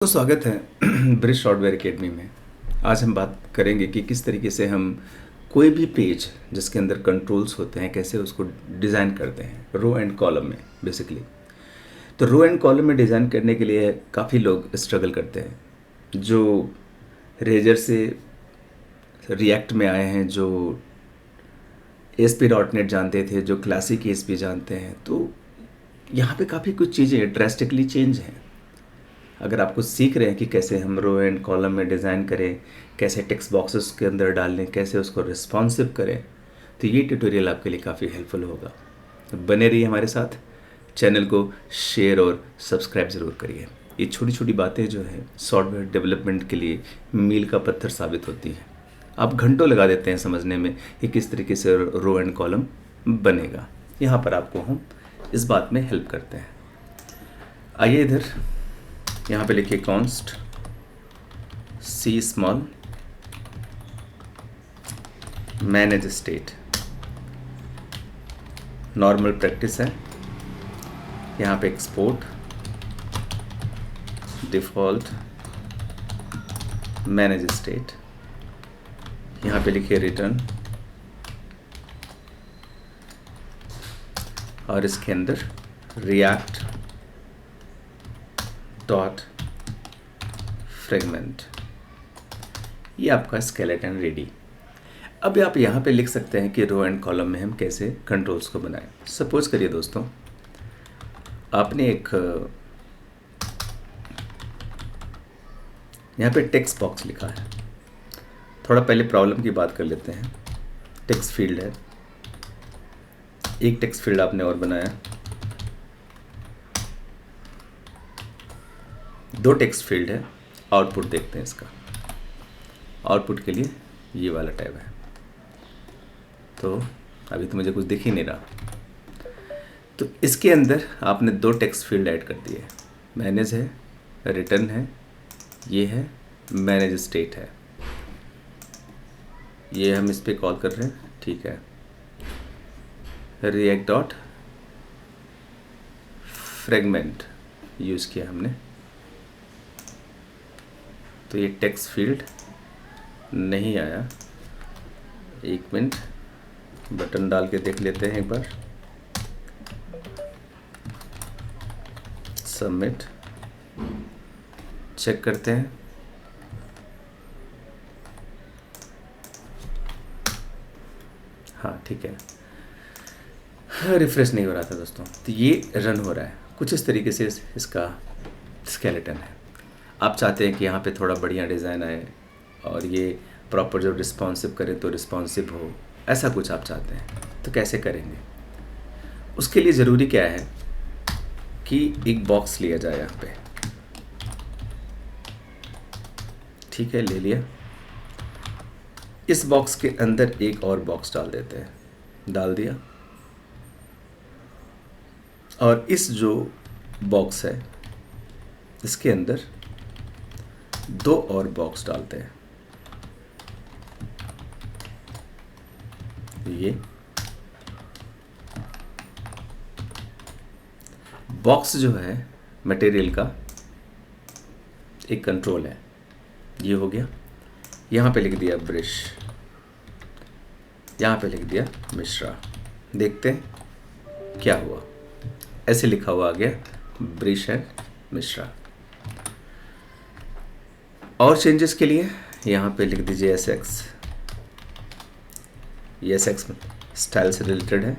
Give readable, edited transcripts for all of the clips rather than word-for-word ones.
तो स्वागत है ब्रिज सॉफ्टवेयर एकेडमी में। आज हम बात करेंगे कि किस तरीके से हम कोई भी पेज जिसके अंदर कंट्रोल्स होते हैं कैसे उसको डिज़ाइन करते हैं रो एंड कॉलम में बेसिकली। तो रो एंड कॉलम में डिज़ाइन करने के लिए काफ़ी लोग स्ट्रगल करते हैं जो रेजर से रिएक्ट में आए हैं, जो ASP.NET जानते थे, जो क्लासिक ASP जानते हैं। तो यहाँ पे काफ़ी कुछ चीज़ें ड्रास्टिकली चेंज हैं। अगर आपको सीख रहे हैं कि कैसे हम रो एंड कॉलम में डिज़ाइन करें, कैसे टेक्स्ट बॉक्सेस के अंदर डालें, कैसे उसको रिस्पॉन्सिव करें, तो ये ट्यूटोरियल आपके लिए काफ़ी हेल्पफुल होगा। तो बने रहिए हमारे साथ, चैनल को शेयर और सब्सक्राइब ज़रूर करिए। ये छोटी छोटी बातें जो है सॉफ्टवेयर डेवलपमेंट के लिए मील का पत्थर साबित होती हैं। आप घंटों लगा देते हैं समझने में कि किस तरीके से रो एंड कॉलम बनेगा। यहाँ पर आपको हम इस बात में हेल्प करते हैं। आइए इधर, यहाँ पे लिखिए const C small manage state. Normal practice है। यहाँ पे एक्सपोर्ट डिफ़ॉल्ट मैनेज स्टेट। यहाँ पे लिखिए रिटर्न और इसके अंदर रिएक्ट डॉट फ्रेगमेंट। ये आपका स्केलेटन रेडी। अब आप यहाँ पे लिख सकते हैं कि रो एंड कॉलम में हम कैसे कंट्रोल्स को बनाएं। सपोज करिए दोस्तों, आपने एक यहाँ पे टेक्स्ट बॉक्स लिखा है। थोड़ा पहले प्रॉब्लम की बात कर लेते हैं। टेक्स्ट फील्ड है, एक टेक्स्ट फील्ड आपने और बनाया, दो टेक्स्ट फील्ड है। आउटपुट देखते हैं इसका। आउटपुट के लिए ये वाला टैब है। तो अभी तो मुझे कुछ दिख ही नहीं रहा। तो इसके अंदर आपने दो टेक्स्ट फील्ड ऐड कर दिए। मैनेज है, रिटर्न है, ये है मैनेज स्टेट है। ये हम इस पे कॉल कर रहे हैं, ठीक है। रिएक्ट डॉट फ्रेगमेंट यूज़ किया हमने। तो ये टेक्स्ट फील्ड नहीं आया। एक मिनट, बटन डाल के देख लेते हैं एक बार। सबमिट, चेक करते हैं। हाँ ठीक है, रिफ्रेश नहीं हो रहा था दोस्तों। तो ये रन हो रहा है कुछ इस तरीके से। इसका स्केलेटन है। आप चाहते हैं कि यहाँ पे थोड़ा बढ़िया डिज़ाइन आए और ये प्रॉपर जो रिस्पॉन्सिव करें तो रिस्पॉन्सिव हो, ऐसा कुछ आप चाहते हैं। तो कैसे करेंगे? उसके लिए ज़रूरी क्या है कि एक बॉक्स लिया जाए यहाँ पे। ठीक है, ले लिया। इस बॉक्स के अंदर एक और बॉक्स डाल देते हैं। डाल दिया। और इस जो बॉक्स है इसके अंदर दो और बॉक्स डालते हैं। ये बॉक्स जो है मटेरियल का एक कंट्रोल है। ये हो गया। यहाँ पे लिख दिया ब्रिश, यहाँ पे लिख दिया मिश्रा। देखते हैं क्या हुआ। ऐसे लिखा हुआ आ गया ब्रिश एंड मिश्रा। और चेंजेस के लिए यहाँ पे लिख दीजिए SX। ये SX स्टाइल से रिलेटेड है।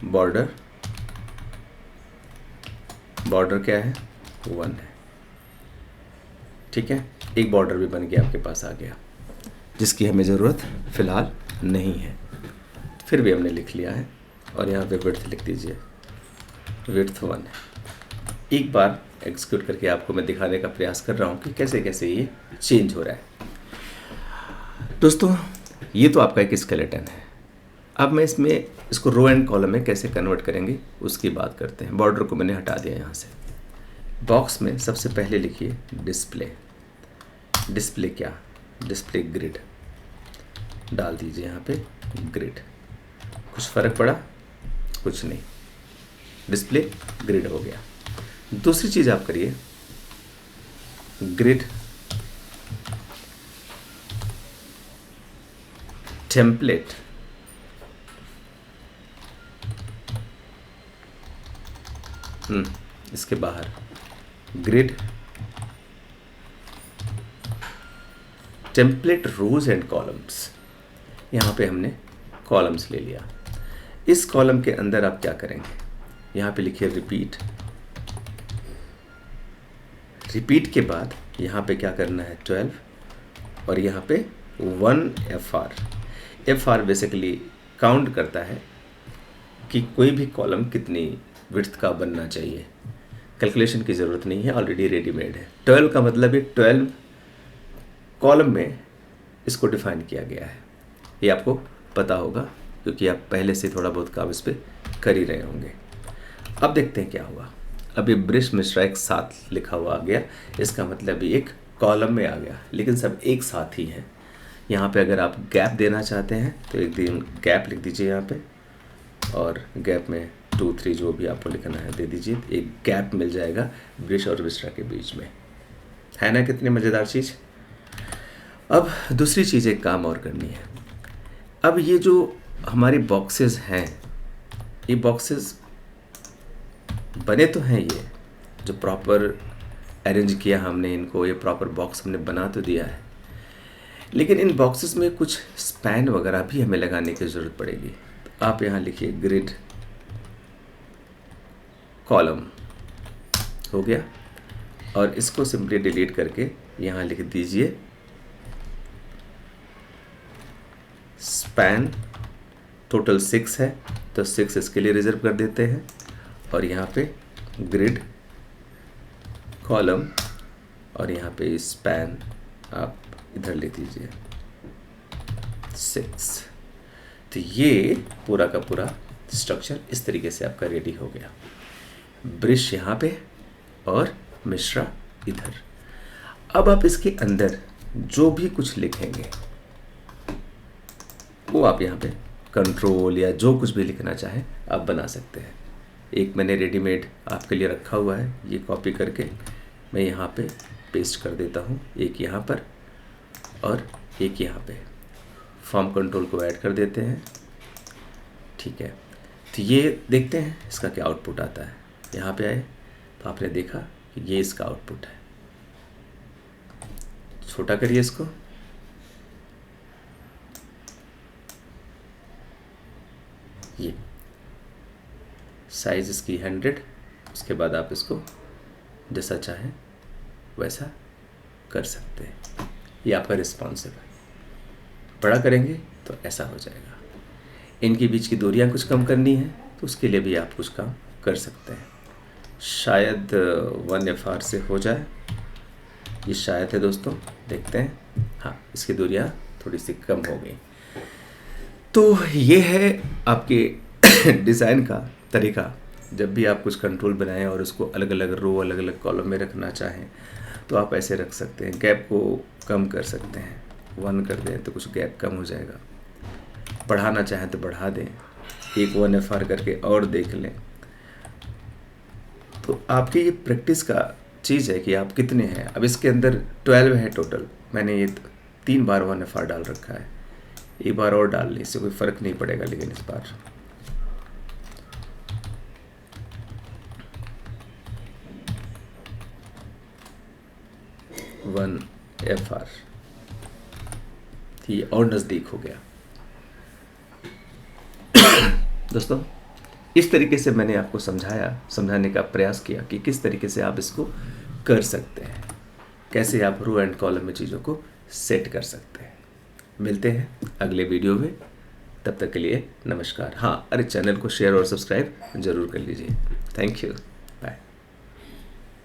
बॉर्डर, बॉर्डर क्या है? 1 है। ठीक है, एक बॉर्डर भी बन के आपके पास आ गया जिसकी हमें ज़रूरत फ़िलहाल नहीं है, फिर भी हमने लिख लिया है। और यहाँ पे विड्थ लिख दीजिए, विड्थ 1 है। एक बार एग्जीक्यूट करके आपको मैं दिखाने का प्रयास कर रहा हूँ कि कैसे कैसे ये चेंज हो रहा है। दोस्तों, ये तो आपका एक स्केलेटन है। अब मैं इसको रो एंड कॉलम में कैसे कन्वर्ट करेंगे उसकी बात करते हैं। बॉर्डर को मैंने हटा दिया यहाँ से। बॉक्स में सबसे पहले लिखिए डिस्प्ले। डिस्प्ले क्या? डिस्प्ले ग्रिड डाल दीजिए यहाँ पे। ग्रिड, कुछ फ़र्क पड़ा? कुछ नहीं, डिस्प्ले ग्रिड हो गया। दूसरी चीज़ आप करिए, ग्रिड टेम्पलेट इसके बाहर grid template rows and columns, यहाँ पे हमने कॉलम्स ले लिया। इस कॉलम के अंदर आप क्या करेंगे, यहाँ पे लिखिए रिपीट। रिपीट के बाद यहाँ पे क्या करना है 12 और यहाँ पे 1 FR। FR बेसिकली काउंट करता है कि कोई भी कॉलम कितनी विड्थ का बनना चाहिए। कैलकुलेशन की ज़रूरत नहीं है, ऑलरेडी रेडीमेड है। 12 का मतलब है 12 कॉलम में इसको डिफाइन किया गया है। ये आपको पता होगा क्योंकि आप पहले से थोड़ा बहुत काम इस पर कर ही रहे होंगे। अब देखते हैं क्या हुआ। अब ये ब्रिश मिश्रा एक साथ लिखा हुआ आ गया, इसका मतलब ये एक कॉलम में आ गया, लेकिन सब एक साथ ही है। यहाँ पे अगर आप गैप देना चाहते हैं तो एक दिन गैप लिख दीजिए यहाँ पे, और गैप में 2 3 जो भी आपको लिखना है दे दीजिए। एक गैप मिल जाएगा ब्रिश और मिश्रा के बीच में, है ना। कितनी मज़ेदार चीज़। अब दूसरी चीज़ एक काम और करनी है। अब ये जो हमारी बॉक्सेस हैं, ये बॉक्सेस बने तो हैं, ये जो प्रॉपर अरेंज किया हमने इनको, ये प्रॉपर बॉक्स हमने बना तो दिया है, लेकिन इन बॉक्सेस में कुछ स्पैन वगैरह भी हमें लगाने की ज़रूरत पड़ेगी। तो आप यहाँ लिखिए ग्रिड कॉलम, हो गया। और इसको सिंपली डिलीट करके यहाँ लिख दीजिए स्पैन। टोटल 6 है तो 6 इसके लिए रिजर्व कर देते हैं, और यहाँ पे ग्रिड कॉलम और यहाँ पे स्पैन आप इधर ले दीजिए 6। तो ये पूरा का पूरा स्ट्रक्चर इस तरीके से आपका रेडी हो गया। ब्रिश यहाँ पे और मिश्रा इधर। अब आप इसके अंदर जो भी कुछ लिखेंगे वो आप यहाँ पे कंट्रोल या जो कुछ भी लिखना चाहें आप बना सकते हैं। एक मैंने रेडीमेड आपके लिए रखा हुआ है, ये कॉपी करके मैं यहाँ पे पेस्ट कर देता हूँ, एक यहाँ पर और एक यहाँ पे। फॉर्म कंट्रोल को ऐड कर देते हैं, ठीक है। तो ये देखते हैं इसका क्या आउटपुट आता है। यहाँ पे आए तो आपने देखा कि ये इसका आउटपुट है। छोटा करिए इसको, ये साइज इसकी 100। उसके बाद आप इसको जैसा चाहें वैसा कर सकते हैं। ये आपका रिस्पॉन्सिव है। बड़ा करेंगे तो ऐसा हो जाएगा। इनके बीच की दूरियां कुछ कम करनी है तो उसके लिए भी आप कुछ काम कर सकते हैं। शायद 1 FR से हो जाए, ये शायद है दोस्तों, देखते हैं। हाँ, इसकी दूरियां थोड़ी सी कम हो गई। तो ये है आपके डिज़ाइन का तरीका। जब भी आप कुछ कंट्रोल बनाएं और उसको अलग अलग रो, अलग अलग कॉलम में रखना चाहें तो आप ऐसे रख सकते हैं। गैप को कम कर सकते हैं, 1 कर दें तो कुछ गैप कम हो जाएगा। बढ़ाना चाहें तो बढ़ा दें, एक 1 FR करके और देख लें। तो आपकी ये प्रैक्टिस का चीज़ है कि आप कितने हैं। अब इसके अंदर 12 है टोटल, मैंने ये 3 बार 1 FR डाल रखा है। एक बार और डाल लें, इससे कोई फ़र्क नहीं पड़ेगा, लेकिन इस बार वन FR ये और नज़दीक हो गया। दोस्तों, इस तरीके से मैंने आपको समझाने का प्रयास किया कि किस तरीके से आप इसको कर सकते हैं, कैसे आप रो एंड कॉलम में चीज़ों को सेट कर सकते हैं। मिलते हैं अगले वीडियो में, तब तक के लिए नमस्कार। हाँ, अरे चैनल को शेयर और सब्सक्राइब ज़रूर कर लीजिए। Thank you.